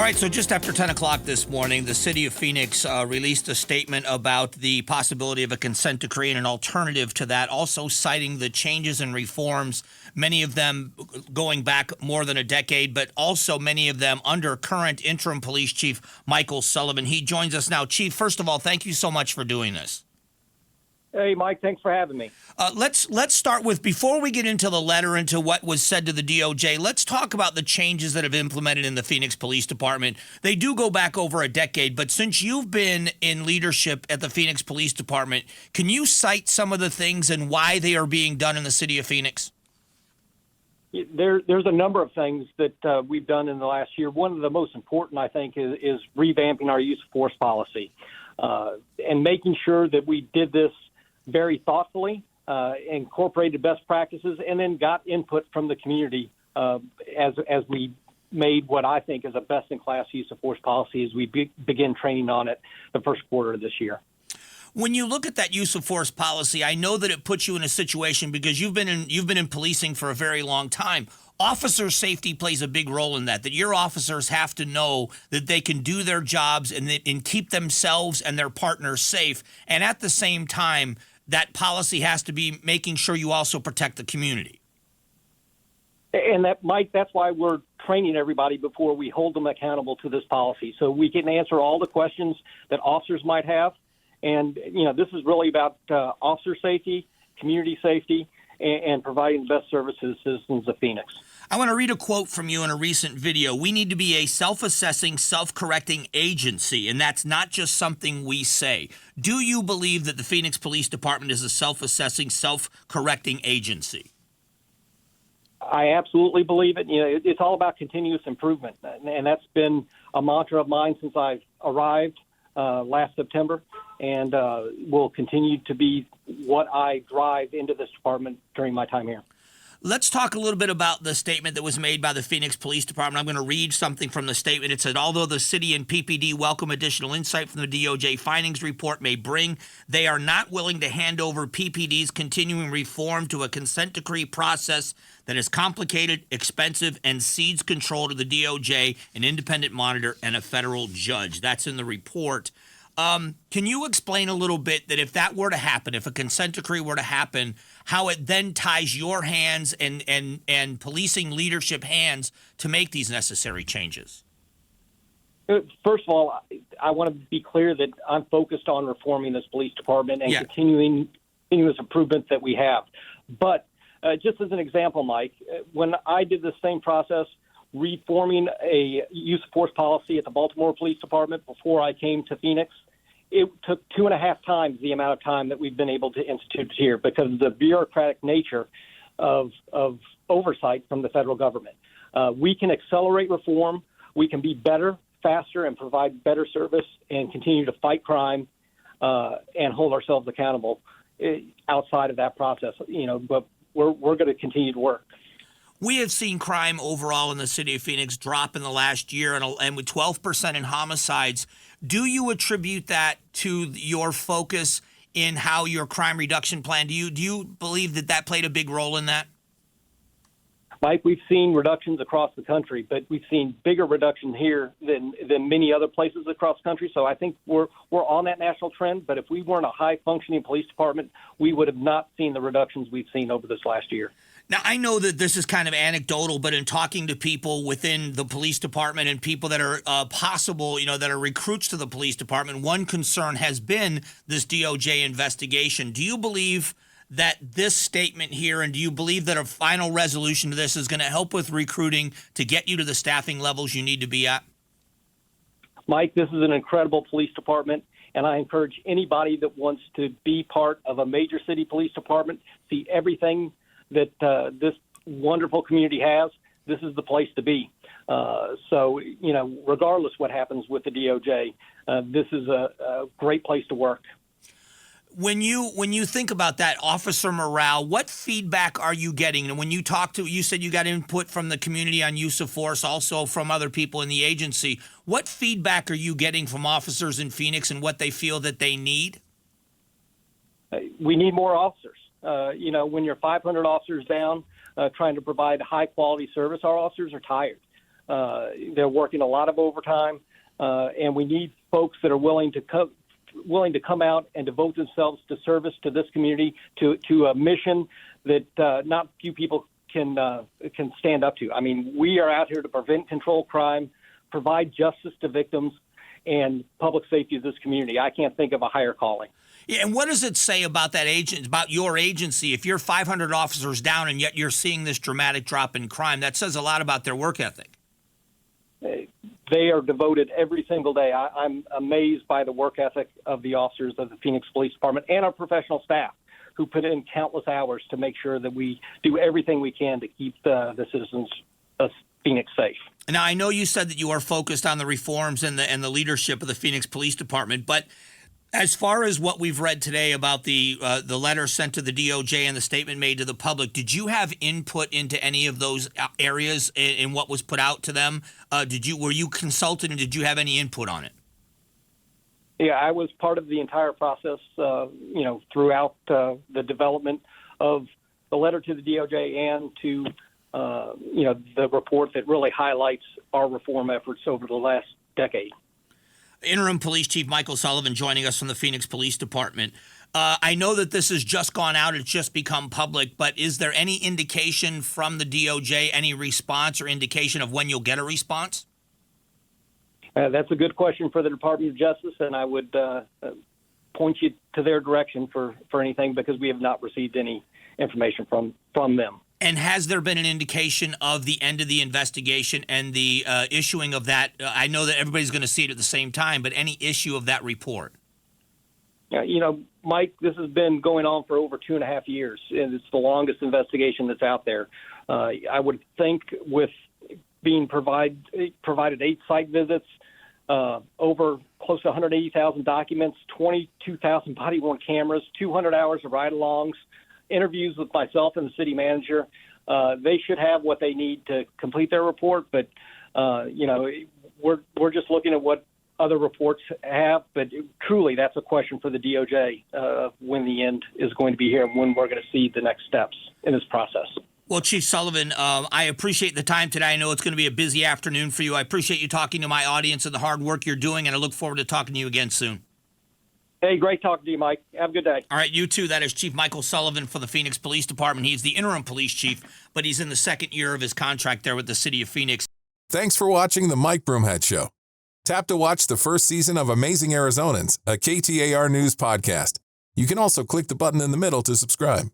right, so just after 10 o'clock this morning, the city of Phoenix released a statement about the possibility of a consent decree and an alternative to that, also citing the changes and reforms, many of them going back more than a decade, but also many of them under current interim police chief Michael Sullivan. He joins us now. Chief, first of all, thank you so much for doing this. Hey, Mike, thanks for having me. Let's start with, before we get into the letter, into what was said to the DOJ, let's talk about the changes that have implemented in the Phoenix Police Department. They do go back over a decade, but since you've been in leadership at the Phoenix Police Department, can you cite some of the things and why they are being done in the city of Phoenix? There's a number of things that we've done in the last year. One of the most important, I think, is revamping our use of force policy and making sure that we did this very thoughtfully, incorporated best practices, and then got input from the community as we made what I think is a best-in-class use of force policy as we begin training on it the first quarter of this year. When you look at that use of force policy, I know that it puts you in a situation, because you've been in policing for a very long time. Officer safety plays a big role in that your officers have to know that they can do their jobs and keep themselves and their partners safe. And at the same time, that policy has to be making sure you also protect the community. And that, Mike, that's why we're training everybody before we hold them accountable to this policy, so we can answer all the questions that officers might have. And, this is really about officer safety, community safety, and providing the best service to the citizens of Phoenix. I want to read a quote from you in a recent video. We need to be a self-assessing, self-correcting agency, and that's not just something we say. Do you believe that the Phoenix Police Department is a self-assessing, self-correcting agency? I absolutely believe it. It's all about continuous improvement, and that's been a mantra of mine since I arrived last September, and will continue to be what I drive into this department during my time here. Let's talk a little bit about the statement that was made by the Phoenix Police Department. I'm going to read something from the statement. It said, although the city and PPD welcome additional insight from the DOJ findings report may bring, they are not willing to hand over PPD's continuing reform to a consent decree process that is complicated, expensive, and cedes control to the DOJ, an independent monitor, and a federal judge. That's in the report. Can you explain a little bit that if that were to happen, if a consent decree were to happen, how it then ties your hands and policing leadership hands to make these necessary changes? First of all, I want to be clear that I'm focused on reforming this police department and continuous improvements that we have. But just as an example, Mike, when I did the same process, reforming a use of force policy at the Baltimore Police Department before I came to Phoenix, it took 2.5 times the amount of time that we've been able to institute here because of the bureaucratic nature of oversight from the federal government. We can accelerate reform. We can be better, faster, and provide better service and continue to fight crime and hold ourselves accountable outside of that process. But we're going to continue to work. We have seen crime overall in the city of Phoenix drop in the last year, and with 12% in homicides. Do you attribute that to your focus in how your crime reduction plan? Do you believe that played a big role in that? Mike, we've seen reductions across the country, but we've seen bigger reduction here than many other places across the country. So I think we're on that national trend. But if we weren't a high-functioning police department, we would have not seen the reductions we've seen over this last year. Now, I know that this is kind of anecdotal, but in talking to people within the police department and people that are possible, that are recruits to the police department, one concern has been this DOJ investigation. Do you believe that this statement here, and do you believe that a final resolution to this is going to help with recruiting to get you to the staffing levels you need to be at? Mike, this is an incredible police department, and I encourage anybody that wants to be part of a major city police department, see everything that this wonderful community has, this is the place to be. So, regardless what happens with the DOJ, this is a great place to work. When you think about that, officer morale, what feedback are you getting? And when you you said you got input from the community on use of force, also from other people in the agency. What feedback are you getting from officers in Phoenix and what they feel that they need? We need more officers. When you're 500 officers down trying to provide high-quality service, our officers are tired. They're working a lot of overtime, and we need folks that are willing to come out and devote themselves to service to this community, to a mission that not few people can stand up to. I mean, we are out here to prevent, control crime, provide justice to victims, and public safety of this community. I can't think of a higher calling. Yeah, and what does it say about about your agency? If you're 500 officers down and yet you're seeing this dramatic drop in crime, that says a lot about their work ethic. They are devoted every single day. I'm amazed by the work ethic of the officers of the Phoenix Police Department and our professional staff, who put in countless hours to make sure that we do everything we can to keep the citizens of Phoenix safe. Now, I know you said that you are focused on the reforms and the leadership of the Phoenix Police Department, but as far as what we've read today about the letter sent to the DOJ and the statement made to the public, did you have input into any of those areas in what was put out to them? Were you consulted, and did you have any input on it? Yeah, I was part of the entire process, throughout the development of the letter to the DOJ and to, the report that really highlights our reform efforts over the last decade. Interim Police Chief Michael Sullivan joining us from the Phoenix Police Department. I know that this has just gone out, it's just become public, but is there any indication from the DOJ, any response or indication of when you'll get a response? That's a good question for the Department of Justice, and I would point you to their direction for anything, because we have not received any information from them. And has there been an indication of the end of the investigation and the issuing of that? I know that everybody's going to see it at the same time, but any issue of that report? Yeah, Mike, this has been going on for over 2.5 years, and it's the longest investigation that's out there. I would think with being provided 8 site visits, over close to 180,000 documents, 22,000 body-worn cameras, 200 hours of ride-alongs, interviews with myself and the city manager, they should have what they need to complete their report. But, we're just looking at what other reports have. But truly, that's a question for the DOJ when the end is going to be here and when we're going to see the next steps in this process. Well, Chief Sullivan, I appreciate the time today. I know it's going to be a busy afternoon for you. I appreciate you talking to my audience and the hard work you're doing, and I look forward to talking to you again soon. Hey, great talking to you, Mike. Have a good day. All right, you too. That is Chief Michael Sullivan for the Phoenix Police Department. He's the interim police chief, but he's in the second year of his contract there with the city of Phoenix. Thanks for watching the Mike Broomhead Show. Tap to watch the first season of Amazing Arizonans, a KTAR News podcast. You can also click the button in the middle to subscribe.